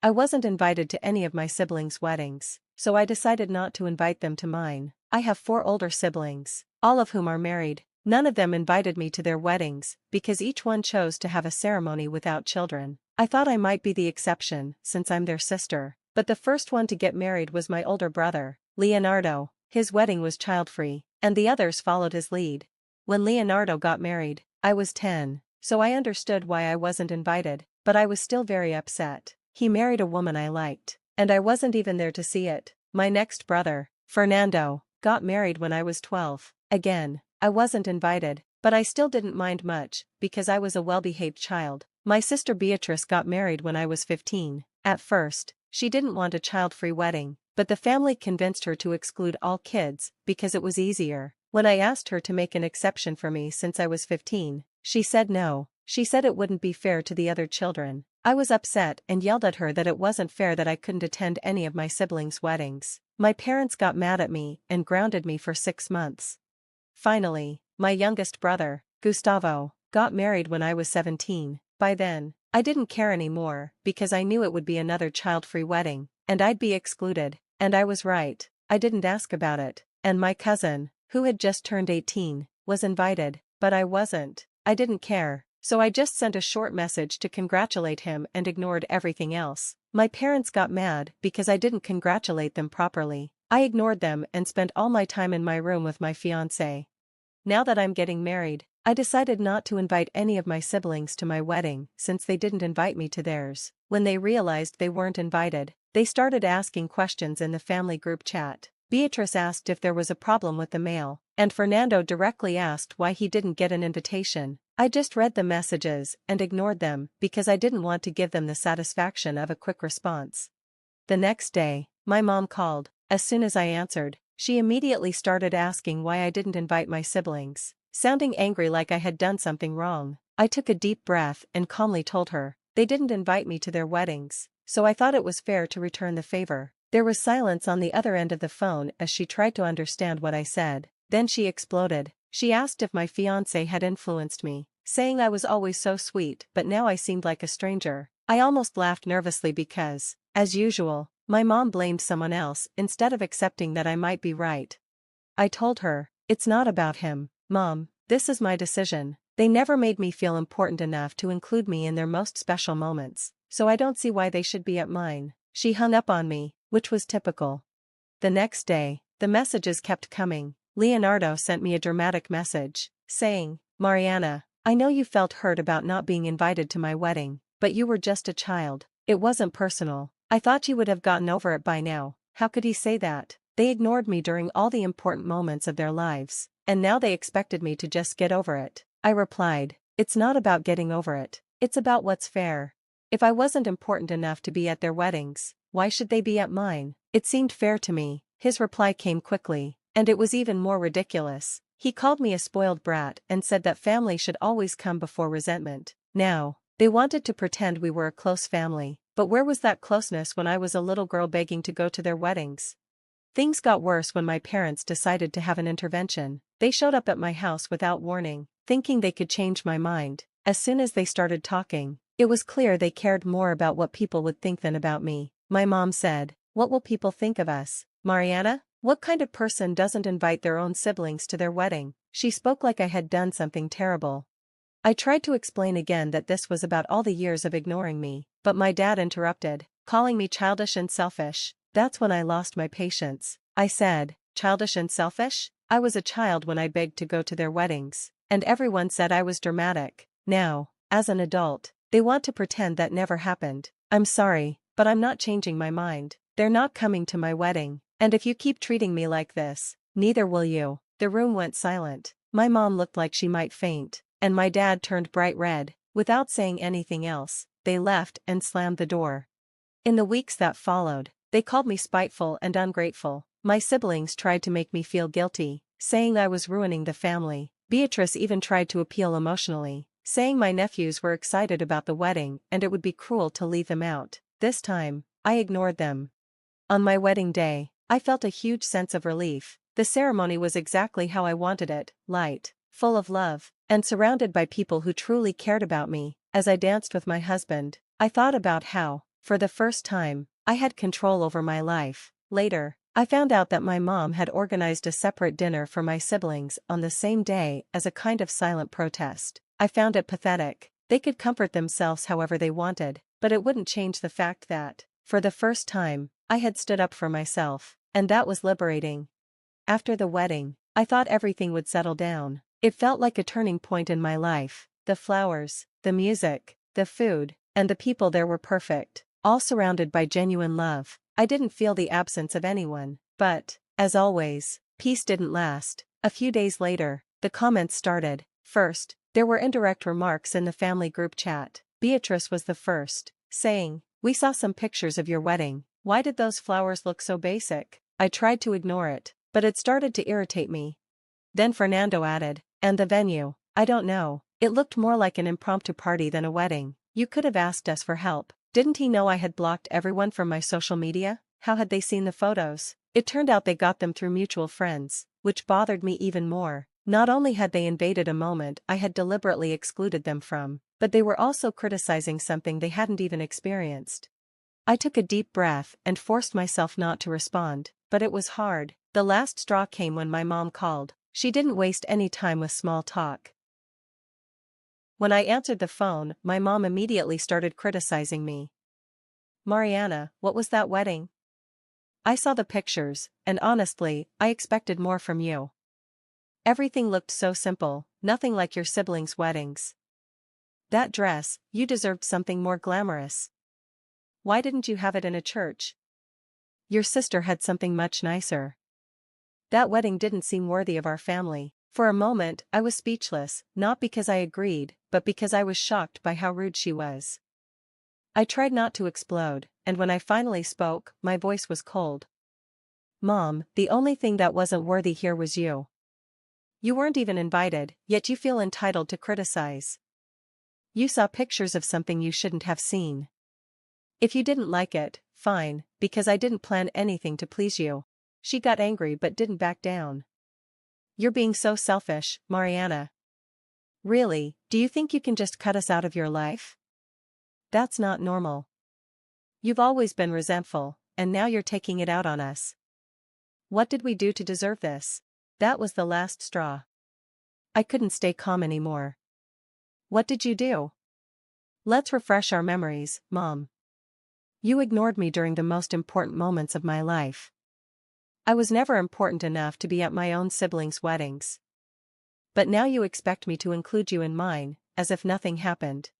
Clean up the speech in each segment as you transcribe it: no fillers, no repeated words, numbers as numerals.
I wasn't invited to any of my siblings' weddings, so I decided not to invite them to mine. I have 4 older siblings, all of whom are married. None of them invited me to their weddings because each one chose to have a ceremony without children. I thought I might be the exception since I'm their sister, but the first one to get married was my older brother, Leonardo. His wedding was child-free, and the others followed his lead. When Leonardo got married, I was 10, so I understood why I wasn't invited, but I was still very upset. He married a woman I liked, and I wasn't even there to see it. My next brother, Fernando, got married when I was 12. Again, I wasn't invited, but I still didn't mind much, because I was a well-behaved child. My sister Beatrice got married when I was 15. At first, she didn't want a child-free wedding, but the family convinced her to exclude all kids because it was easier. When I asked her to make an exception for me since I was 15, she said no. She said it wouldn't be fair to the other children. I was upset and yelled at her that it wasn't fair that I couldn't attend any of my siblings' weddings. My parents got mad at me and grounded me for 6 months. Finally, my youngest brother, Gustavo, got married when I was 17. By then, I didn't care anymore because I knew it would be another child-free wedding, and I'd be excluded. And I was right. I didn't ask about it. And my cousin, who had just turned 18, was invited, but I wasn't. I didn't care, so I just sent a short message to congratulate him and ignored everything else. My parents got mad because I didn't congratulate them properly. I ignored them and spent all my time in my room with my fiancé. Now that I'm getting married, I decided not to invite any of my siblings to my wedding since they didn't invite me to theirs. When they realized they weren't invited, they started asking questions in the family group chat. Beatrice asked if there was a problem with the mail, and Fernando directly asked why he didn't get an invitation. I just read the messages and ignored them because I didn't want to give them the satisfaction of a quick response. The next day, my mom called. As soon as I answered, she immediately started asking why I didn't invite my siblings, sounding angry like I had done something wrong. I took a deep breath and calmly told her they didn't invite me to their weddings, so I thought it was fair to return the favor. There was silence on the other end of the phone as she tried to understand what I said. Then she exploded. She asked if my fiancé had influenced me, saying I was always so sweet but now I seemed like a stranger. I almost laughed nervously because, as usual, my mom blamed someone else instead of accepting that I might be right. I told her, "It's not about him, Mom, this is my decision. They never made me feel important enough to include me in their most special moments, so I don't see why they should be at mine." She hung up on me, which was typical. The next day, the messages kept coming. Leonardo sent me a dramatic message, saying, "Mariana, I know you felt hurt about not being invited to my wedding, but you were just a child. It wasn't personal. I thought you would have gotten over it by now." How could he say that? They ignored me during all the important moments of their lives, and now they expected me to just get over it. I replied, "It's not about getting over it. It's about what's fair. If I wasn't important enough to be at their weddings, why should they be at mine?" It seemed fair to me. His reply came quickly, and it was even more ridiculous. He called me a spoiled brat and said that family should always come before resentment. Now, they wanted to pretend we were a close family, but where was that closeness when I was a little girl begging to go to their weddings? Things got worse when my parents decided to have an intervention. They showed up at my house without warning, thinking they could change my mind. As soon as they started talking, it was clear they cared more about what people would think than about me. My mom said, "What will people think of us, Mariana? What kind of person doesn't invite their own siblings to their wedding?" She spoke like I had done something terrible. I tried to explain again that this was about all the years of ignoring me, but my dad interrupted, calling me childish and selfish. That's when I lost my patience. I said, "Childish and selfish? I was a child when I begged to go to their weddings, and everyone said I was dramatic. Now, as an adult, they want to pretend that never happened. I'm sorry, but I'm not changing my mind. They're not coming to my wedding, and if you keep treating me like this, neither will you." The room went silent. My mom looked like she might faint, and my dad turned bright red. Without saying anything else, they left and slammed the door. In the weeks that followed, they called me spiteful and ungrateful. My siblings tried to make me feel guilty, saying I was ruining the family. Beatrice even tried to appeal emotionally, saying my nephews were excited about the wedding and it would be cruel to leave them out. This time, I ignored them. On my wedding day, I felt a huge sense of relief. The ceremony was exactly how I wanted it, light, full of love, and surrounded by people who truly cared about me. As I danced with my husband, I thought about how For the first time, I had control over my life. Later, I found out that my mom had organized a separate dinner for my siblings on the same day as a kind of silent protest. I found it pathetic. They could comfort themselves however they wanted, but it wouldn't change the fact that, for the first time, I had stood up for myself, and that was liberating. After the wedding, I thought everything would settle down. It felt like a turning point in my life. The flowers, the music, the food, and the people there were perfect, all surrounded by genuine love. I didn't feel the absence of anyone, but, as always, peace didn't last. A few days later, the comments started. First, there were indirect remarks in the family group chat. Beatrice was the first, saying, "We saw some pictures of your wedding. Why did those flowers look so basic?" I tried to ignore it, but it started to irritate me. Then Fernando added, "And the venue, I don't know. It looked more like an impromptu party than a wedding. You could have asked us for help." Didn't he know I had blocked everyone from my social media? How had they seen the photos? It turned out they got them through mutual friends, which bothered me even more. Not only had they invaded a moment I had deliberately excluded them from, but they were also criticizing something they hadn't even experienced. I took a deep breath and forced myself not to respond, but it was hard. The last straw came when my mom called. She didn't waste any time with small talk. When I answered the phone, my mom immediately started criticizing me. "Mariana, what was that wedding? I saw the pictures, and honestly, I expected more from you. Everything looked so simple, nothing like your siblings' weddings. That dress, you deserved something more glamorous. Why didn't you have it in a church? Your sister had something much nicer. That wedding didn't seem worthy of our family." For a moment, I was speechless, not because I agreed, but because I was shocked by how rude she was. I tried not to explode, and when I finally spoke, my voice was cold. "Mom, the only thing that wasn't worthy here was you. You weren't even invited, yet you feel entitled to criticize. You saw pictures of something you shouldn't have seen. If you didn't like it, fine, because I didn't plan anything to please you." She got angry but didn't back down. "You're being so selfish, Mariana. Really, do you think you can just cut us out of your life? That's not normal. You've always been resentful, and now you're taking it out on us. What did we do to deserve this?" That was the last straw. I couldn't stay calm anymore. "What did you do? Let's refresh our memories, Mom. You ignored me during the most important moments of my life. I was never important enough to be at my own siblings' weddings. But now you expect me to include you in mine, as if nothing happened.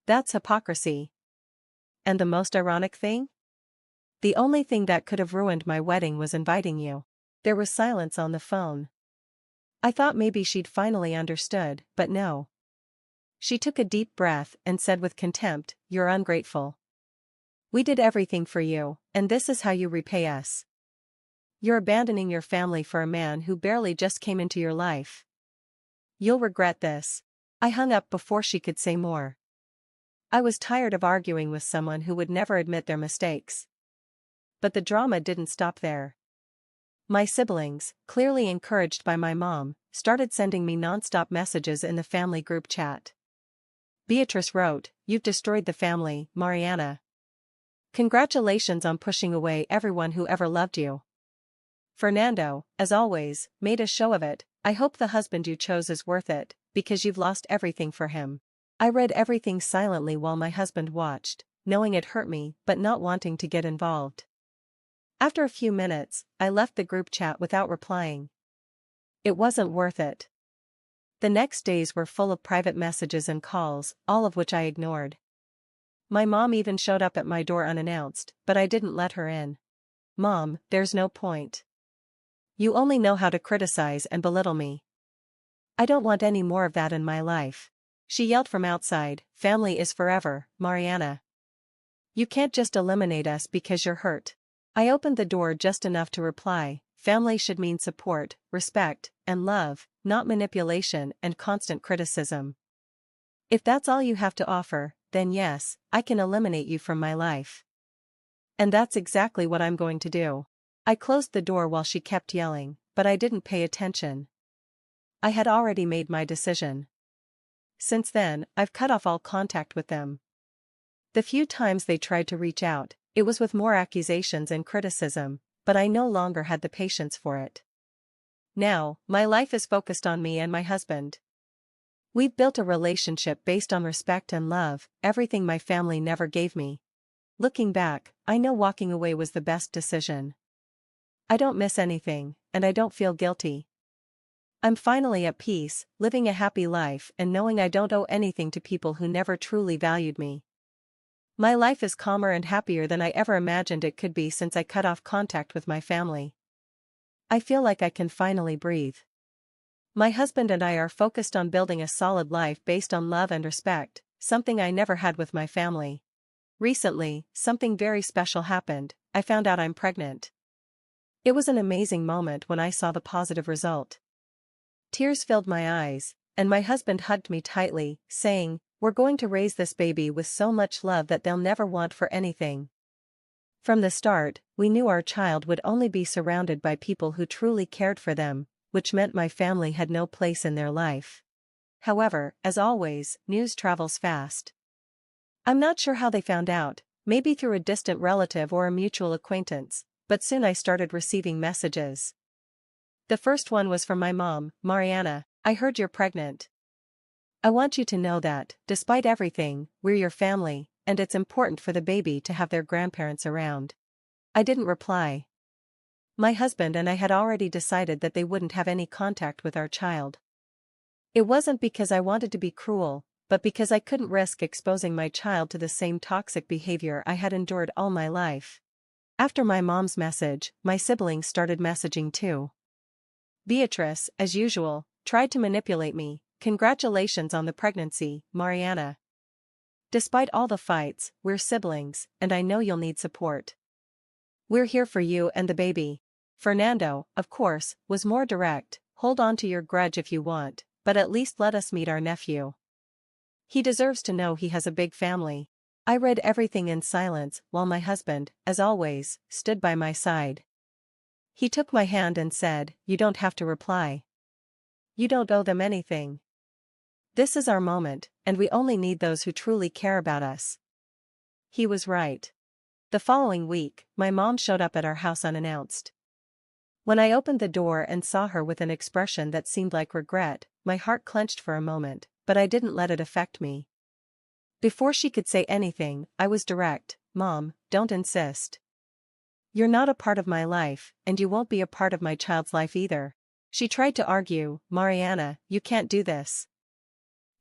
That's hypocrisy. And the most ironic thing? The only thing that could have ruined my wedding was inviting you." There was silence on the phone. I thought maybe she'd finally understood, but no. She took a deep breath and said with contempt, "You're ungrateful. We did everything for you, and this is how you repay us. You're abandoning your family for a man who barely just came into your life. You'll regret this." I hung up before she could say more. I was tired of arguing with someone who would never admit their mistakes. But the drama didn't stop there. My siblings, clearly encouraged by my mom, started sending me non-stop messages in the family group chat. Beatrice wrote, "You've destroyed the family, Mariana. Congratulations on pushing away everyone who ever loved you." Fernando, as always, made a show of it. "I hope the husband you chose is worth it, because you've lost everything for him." I read everything silently while my husband watched, knowing it hurt me but not wanting to get involved. After a few minutes, I left the group chat without replying. It wasn't worth it. The next days were full of private messages and calls, all of which I ignored. My mom even showed up at my door unannounced, but I didn't let her in. "Mom, there's no point. You only know how to criticize and belittle me. I don't want any more of that in my life." She yelled from outside, "Family is forever, Mariana. You can't just eliminate us because you're hurt." I opened the door just enough to reply, "Family should mean support, respect, and love, not manipulation and constant criticism. If that's all you have to offer, then yes, I can eliminate you from my life. And that's exactly what I'm going to do." I closed the door while she kept yelling, but I didn't pay attention. I had already made my decision. Since then, I've cut off all contact with them. The few times they tried to reach out, it was with more accusations and criticism, but I no longer had the patience for it. Now, my life is focused on me and my husband. We've built a relationship based on respect and love, everything my family never gave me. Looking back, I know walking away was the best decision. I don't miss anything, and I don't feel guilty. I'm finally at peace, living a happy life and knowing I don't owe anything to people who never truly valued me. My life is calmer and happier than I ever imagined it could be since I cut off contact with my family. I feel like I can finally breathe. My husband and I are focused on building a solid life based on love and respect, something I never had with my family. Recently, something very special happened. I found out I'm pregnant. It was an amazing moment when I saw the positive result. Tears filled my eyes, and my husband hugged me tightly, saying, "We're going to raise this baby with so much love that they'll never want for anything." From the start, we knew our child would only be surrounded by people who truly cared for them, which meant my family had no place in their life. However, as always, news travels fast. I'm not sure how they found out, maybe through a distant relative or a mutual acquaintance, but soon I started receiving messages. The first one was from my mom, "Mariana, I heard you're pregnant. I want you to know that, despite everything, we're your family, and it's important for the baby to have their grandparents around." I didn't reply. My husband and I had already decided that they wouldn't have any contact with our child. It wasn't because I wanted to be cruel, but because I couldn't risk exposing my child to the same toxic behavior I had endured all my life. After my mom's message, my siblings started messaging too. Beatrice, as usual, tried to manipulate me. "Congratulations on the pregnancy, Mariana. Despite all the fights, we're siblings, and I know you'll need support. We're here for you and the baby." Fernando, of course, was more direct. "Hold on to your grudge if you want, but at least let us meet our nephew. He deserves to know he has a big family." I read everything in silence while my husband, as always, stood by my side. He took my hand and said, "You don't have to reply. You don't owe them anything. This is our moment, and we only need those who truly care about us." He was right. The following week, my mom showed up at our house unannounced. When I opened the door and saw her with an expression that seemed like regret, my heart clenched for a moment, but I didn't let it affect me. Before she could say anything, I was direct. "Mom, don't insist. You're not a part of my life, and you won't be a part of my child's life either." She tried to argue, "Mariana, you can't do this.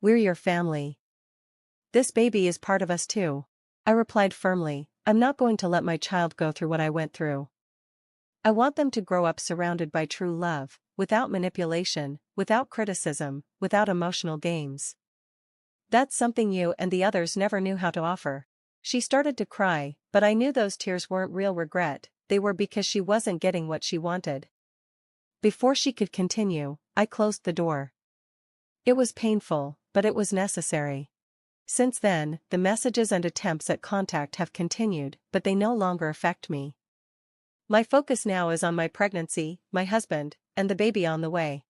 We're your family. This baby is part of us too." I replied firmly, "I'm not going to let my child go through what I went through. I want them to grow up surrounded by true love, without manipulation, without criticism, without emotional games. That's something you and the others never knew how to offer." She started to cry, but I knew those tears weren't real regret, they were because she wasn't getting what she wanted. Before she could continue, I closed the door. It was painful, but it was necessary. Since then, the messages and attempts at contact have continued, but they no longer affect me. My focus now is on my pregnancy, my husband, and the baby on the way.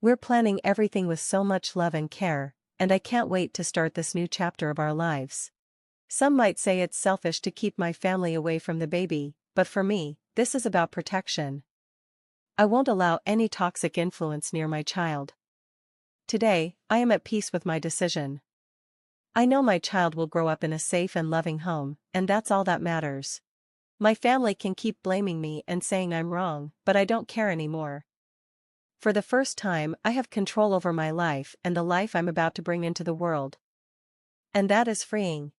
We're planning everything with so much love and care, and I can't wait to start this new chapter of our lives. Some might say it's selfish to keep my family away from the baby, but for me, this is about protection. I won't allow any toxic influence near my child. Today, I am at peace with my decision. I know my child will grow up in a safe and loving home, and that's all that matters. My family can keep blaming me and saying I'm wrong, but I don't care anymore. For the first time, I have control over my life and the life I'm about to bring into the world. And that is freeing.